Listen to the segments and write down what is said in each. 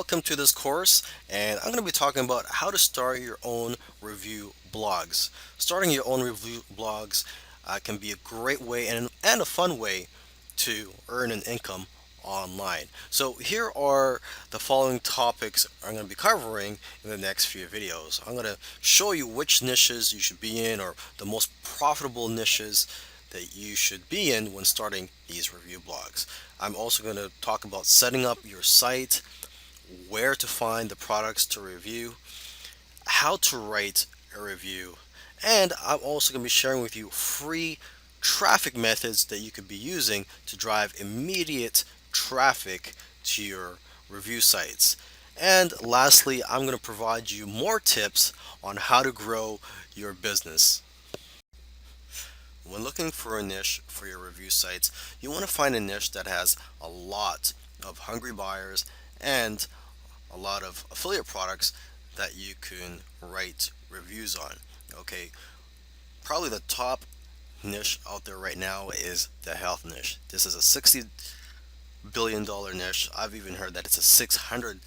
welcome to this course, and I'm going to be talking about how to start your own review blogs. Starting your own review blogs can be a great way and a fun way to earn an income online. So here are the following topics I'm going to be covering in the next few videos. I'm going to show you which niches you should be in, or the most profitable niches that you should be in when starting these review blogs. I'm also going to talk about setting up your site, where to find the products to review, how to write a review, and I'm also going to be sharing with you free traffic methods that you could be using to drive immediate traffic to your review sites. And lastly, I'm going to provide you more tips on how to grow your business. When looking for a niche for your review sites, you want to find a niche that has a lot of hungry buyers and a lot of affiliate products that you can write reviews on. Okay, probably the top niche out there right now is the health niche. This is a $60 billion niche. I've even heard that it's a $600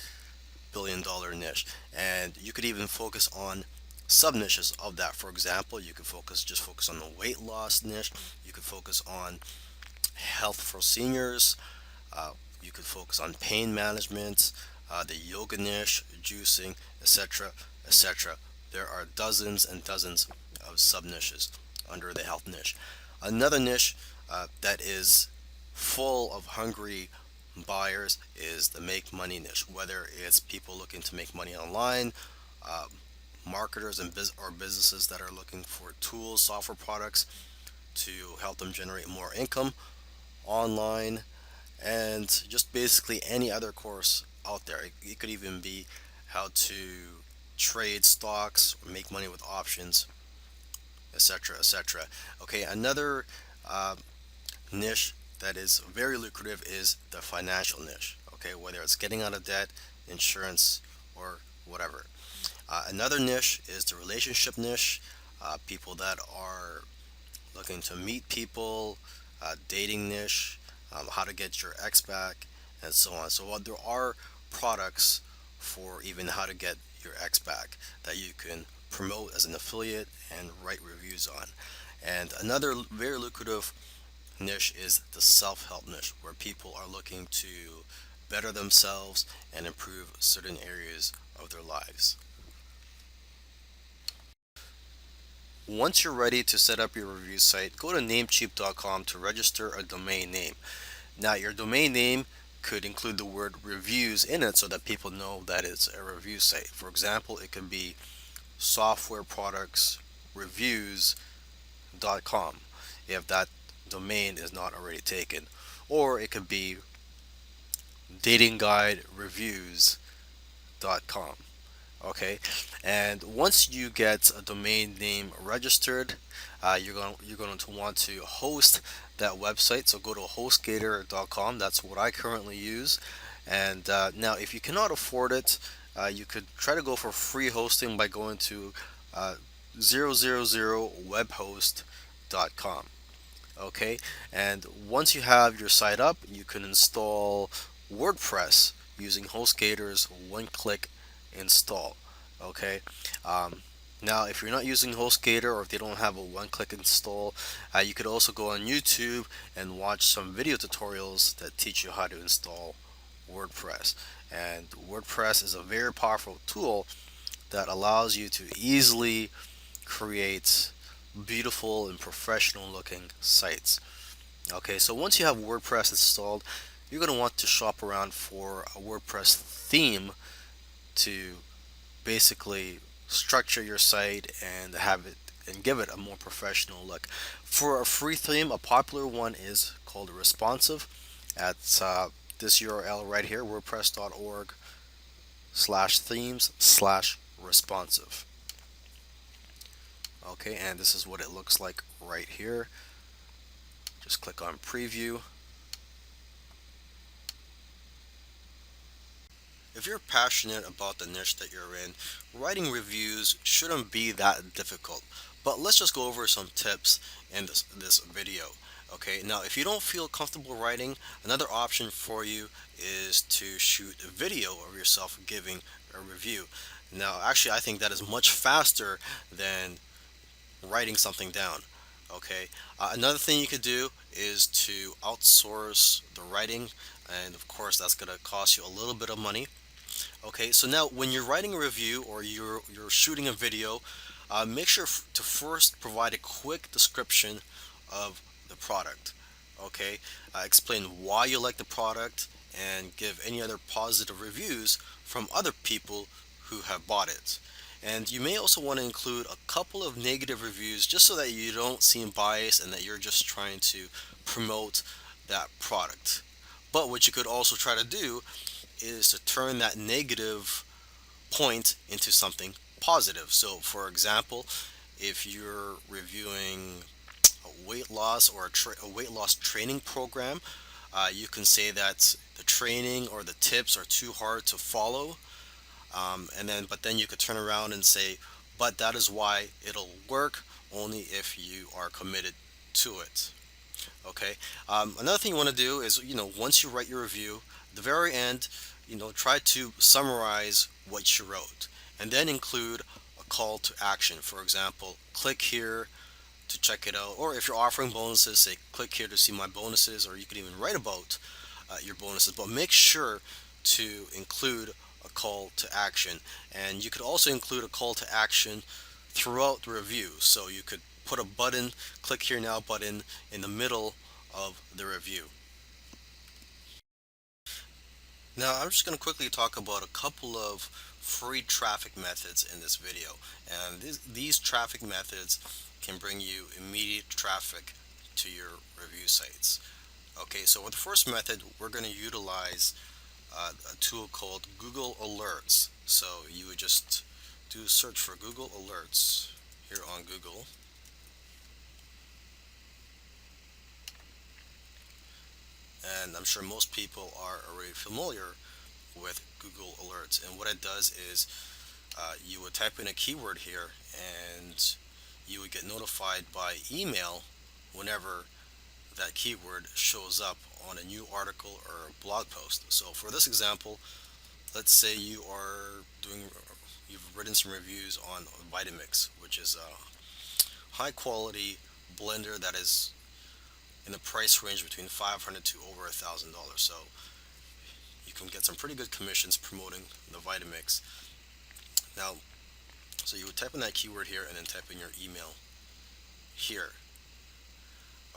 billion niche, and you could even focus on sub niches of that. For example, you could focus on the weight loss niche. You could focus on health for seniors. uh, you could focus on pain management, the yoga niche, juicing, etc., etc. There are dozens and dozens of sub niches under the health niche. Another niche that is full of hungry buyers is the make money niche, whether it's people looking to make money online, uh, marketers or businesses that are looking for tools, software products to help them generate more income online, and just basically any other course out there. It could even be how to trade stocks, or make money with options, etc., etc. Okay, another uh, niche that is very lucrative is the financial niche. Okay, whether it's getting out of debt, insurance, or whatever. Another niche is the relationship niche. People that are looking to meet people, dating niche, how to get your ex back, and so on. So there are products for even how to get your ex back that you can promote as an affiliate and write reviews on. And another very lucrative niche is the self-help niche, where people are looking to better themselves and improve certain areas of their lives. Once you're ready to set up your review site, go to namecheap.com to register a domain name. Now, your domain name could include the word reviews in it so that people know that it's a review site. For example, it could be softwareproductsreviews.com if that domain is not already taken. Or it could be datingguidereviews.com. Okay, and once you get a domain name registered, you're going to want to host that website. So go to hostgator.com. That's what I currently use. And now, if you cannot afford it, you could try to go for free hosting by going to 000webhost.com. Okay, and once you have your site up, you can install WordPress using HostGator's one-click install. Okay, um, now if you're not using HostGator, or if they don't have a one-click install, you could also go on YouTube and watch some video tutorials that teach you how to install WordPress. And WordPress is a very powerful tool that allows you to easily create beautiful and professional looking sites. Okay, so once you have WordPress installed, you're going to want to shop around for a WordPress theme to basically structure your site and have it and give it a more professional look. For a free theme, a popular one is called Responsive. At this URL right here, wordpress.org/themes/responsive. Okay, and this is what it looks like right here. Just click on preview. If you're passionate about the niche that you're in, writing reviews shouldn't be that difficult. But let's just go over some tips in this video. Okay, now if you don't feel comfortable writing, another option for you is to shoot a video of yourself giving a review. Now, actually, I think that is much faster than writing something down. Okay, another thing you could do is to outsource the writing, and of course, that's going to cost you a little bit of money. Okay, so now when you're writing a review or you're shooting a video, make sure to first provide a quick description of the product. Okay, explain why you like the product and give any other positive reviews from other people who have bought it. And you may also want to include a couple of negative reviews just so that you don't seem biased and that you're just trying to promote that product. But what you could also try to do is to turn that negative point into something positive. So, for example, if you're reviewing a weight loss or a weight loss training program, you can say that the training or the tips are too hard to follow, but then you could turn around and say, but that is why it'll work only if you are committed to it. Okay. Another thing you want to do is, once you write your review, at the very end, try to summarize what you wrote and then include a call to action. For example, click here to check it out. Or if you're offering bonuses, say, click here to see my bonuses, or you could even write about your bonuses. But make sure to include a call to action. And you could also include a call to action throughout the review. So you could put a button, click here now button in the middle of the review. Now, I'm just going to quickly talk about a couple of free traffic methods in this video. And these traffic methods can bring you immediate traffic to your review sites. Okay, so with the first method, we're going to utilize a tool called Google Alerts. So you would just do a search for Google Alerts here on Google. And I'm sure most people are already familiar with Google Alerts. And what it does is you would type in a keyword here and you would get notified by email whenever that keyword shows up on a new article or blog post. So for this example, let's say you've written some reviews on Vitamix, which is a high quality blender that is in the price range between $500 to over $1,000. So you can get some pretty good commissions promoting the Vitamix. Now, so you would type in that keyword here and then type in your email here.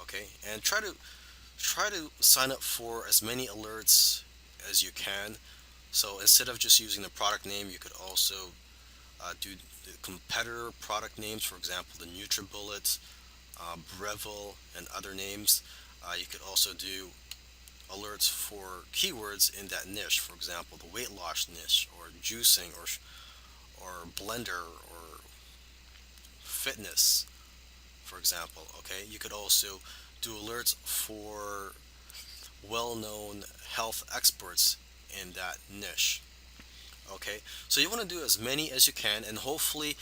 Okay, and try to sign up for as many alerts as you can. So instead of just using the product name, you could also do the competitor product names, for example, the NutriBullet, Breville, and other names. You could also do alerts for keywords in that niche, for example, the weight loss niche, or juicing, or blender, or fitness, for example. Okay, you could also do alerts for well-known health experts in that niche. Okay, so you want to do as many as you can, and hopefully,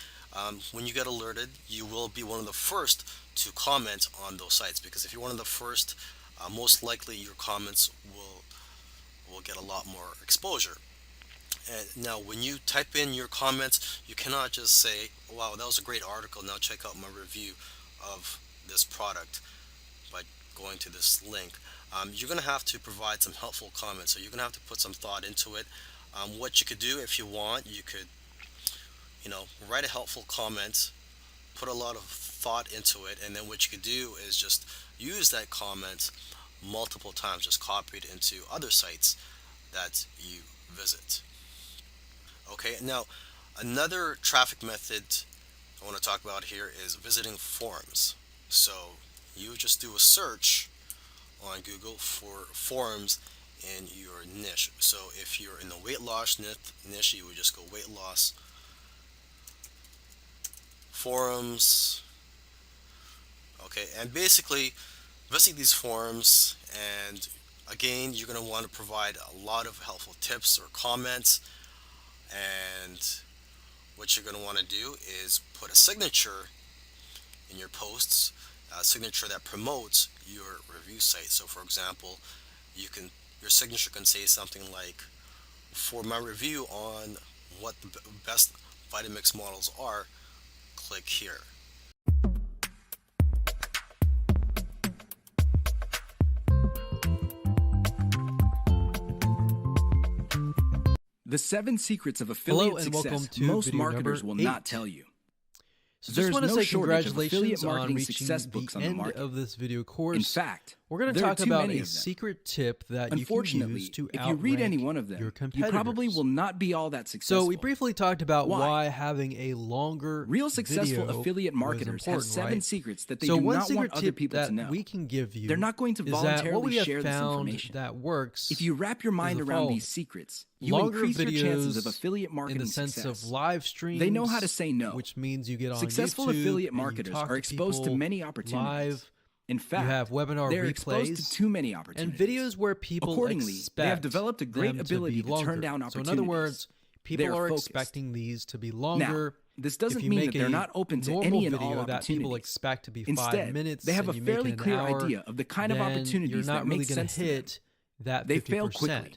when you get alerted, you will be one of the first to comment on those sites. Because if you're one of the first, most likely your comments will get a lot more exposure. And now, when you type in your comments, you cannot just say, "Wow, that was a great article. Now check out my review of this product by going to this link." You're going to have to provide some helpful comments. So you're going to have to put some thought into it. What you could do if you want, you could, write a helpful comment, put a lot of thought into it, and then what you could do is just use that comment multiple times, just copy it into other sites that you visit. Okay, now another traffic method I want to talk about here is visiting forums. So you just do a search on Google for forums in your niche. So if you're in the weight loss niche, you would just go weight loss forums. Okay, and basically visit these forums, and again, you're going to want to provide a lot of helpful tips or comments. And what you're going to want to do is put a signature in your posts. signature that promotes your review site. So, for example, your signature can say something like, "For my review on what the best Vitamix models are, click here." The 7 secrets of Hello affiliate and welcome success to most video marketers number will not 8. tell you. So There's just want to no say shortage of congratulations affiliate on marketing reaching success the books on the end market. of this video course. In fact, we're going to there are talk too about many a of them. secret tip that you can Unfortunately, use to if you read any outrank one of your them, you competitors. probably will not be all that successful. So we briefly talked about Why? why having a longer Real successful video affiliate was marketers have important, 7 right? secrets that they So do one not secret want other tip people that to know. we can give you They're not going to is that what voluntarily we have share this found information. that works If you wrap your mind is the around following. these secrets, you Longer increase your chances of videos affiliate in marketing the sense success. of live streams. They know how to say no. Which means you get on Successful YouTube affiliate and you marketers talk are to exposed to people many opportunities. live. In fact, You have webinar they are exposed replays to too many and opportunities. videos where people Accordingly, expect they have developed a great them ability to, to be turn down longer. So in opportunities. other words, people They are focused. expecting these to be Now, longer. this doesn't If you mean make that they're a not open to normal any and video all that people opportunities. expect to be 5 Instead, minutes they have a and you make fairly it an clear hour, idea of the kind of then opportunities you're not that really make going sense to to them. hit that 50%. They fail quickly.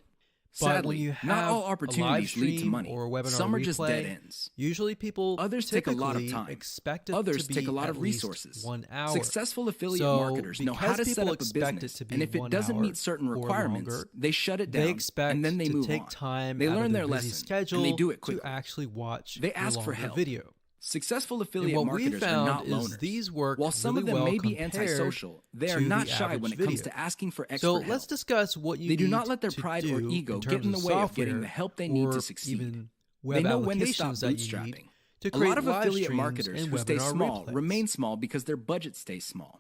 But when Sadly, you have not all a live opportunities lead to stream money. or a webinar Some are replay, just dead ends. usually people Others take a lot of typically time. expect it Others to be take a lot at of least resources. 1 hour. Successful affiliate So marketers know how because to set people up a expect it business, to be and if it 1 doesn't hour meet certain or requirements, longer, they shut it down, they expect and then they to move take on. time They out learn of their their busy lesson, schedule and they do it quickly. to actually watch They a ask for longer help. video. Successful And affiliate what we marketers are not found is loners. these work While some really of them well may be compared antisocial, they are to not the shy when average it comes video. to asking for expert So help. let's discuss what you They do need not let their to pride do or ego in get terms in the of way of software getting the help they need or to succeed. even They web know when to stop applications that you need bootstrapping. to A create lot of live affiliate streams marketers and who stay webinar small replays. remain small because their budget stays small.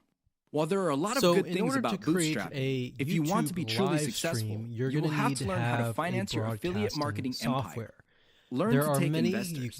While there are a lot of So good in things order about to create bootstrapping, a if you want to be YouTube truly live successful, stream, you're you will going to have need to to learn how to have finance a your affiliate broadcasting marketing empire. software. Learn There to are take many investors. you can